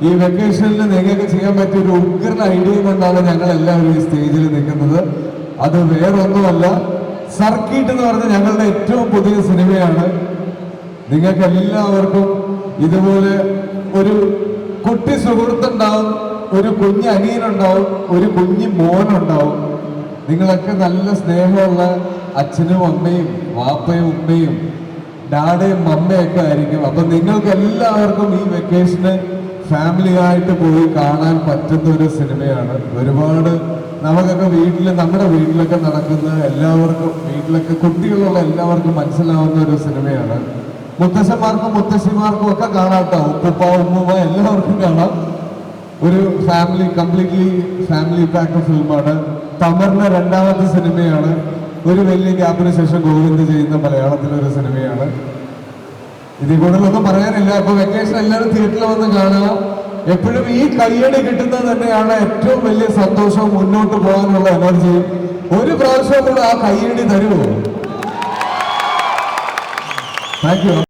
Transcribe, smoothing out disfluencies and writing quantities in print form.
ഈ വെക്കേഷനിൽ നിങ്ങൾക്ക് ചെയ്യാൻ പറ്റിയ ഒരു ഉഗ്രൻ ഐഡിയ കൊണ്ടാണ് ഞങ്ങൾ എല്ലാവരും ഈ സ്റ്റേജിൽ നിൽക്കുന്നത്. അത് വേറൊന്നുമല്ല, സർക്കിട്ട് എന്ന് പറഞ്ഞ ഞങ്ങളുടെ ഏറ്റവും പുതിയ സിനിമയാണ്. നിങ്ങൾക്ക് എല്ലാവർക്കും ഇതുപോലെ ഒരു കുട്ടി സുഹൃത്തുണ്ടാവും, ഒരു കുഞ്ഞ് അനിയനുണ്ടാവും, ഒരു കുഞ്ഞ് മോനുണ്ടാവും. നിങ്ങളൊക്കെ നല്ല സ്നേഹമുള്ള അച്ഛനും അമ്മയും വാപ്പയും ഉമ്മയും ഡാഡയും മമ്മയൊക്കെ ആയിരിക്കും. അപ്പൊ നിങ്ങൾക്ക് എല്ലാവർക്കും ഈ വെക്കേഷന് ഫാമിലി ആയിട്ട് പോയി കാണാൻ പറ്റുന്ന ഒരു സിനിമയാണ്. ഒരുപാട് നമുക്കൊക്കെ നമ്മുടെ വീട്ടിലൊക്കെ നടക്കുന്ന എല്ലാവർക്കും, വീട്ടിലൊക്കെ കുട്ടികളുള്ള എല്ലാവർക്കും മനസ്സിലാവുന്ന ഒരു സിനിമയാണ്. മുത്തശ്ശന്മാർക്കും മുത്തശ്ശിമാർക്കും ഒക്കെ കാണാട്ടോ, ഉപ്പുപ്പ ഉമ്മുമ്മ എല്ലാവർക്കും കാണാം. ഒരു കംപ്ലീറ്റ്ലി ഫാമിലി പാക്ക് ഫിലിമാണ്. തമറിന്റെ രണ്ടാമത്തെ സിനിമയാണ്. ഒരു വലിയ ഗ്യാപ്പിന് ശേഷം ഗോവിന്ദ് ചെയ്യുന്ന മലയാളത്തിലൊരു സിനിമയാണ്. ഇതിൽ കൂടുതലൊന്നും പറയാനില്ല. അപ്പൊ വെക്കേഷൻ എല്ലാവരും തിയേറ്ററിൽ വന്ന് കാണുക. എപ്പോഴും ഈ കയ്യടി കിട്ടുന്നത് തന്നെയാണ് ഏറ്റവും വലിയ സന്തോഷവും മുന്നോട്ട് പോകാനുള്ള എനർജി. ഒരു പ്രാവശ്യം കൂടെ ആ കയ്യടി തരുമോ? Thank you.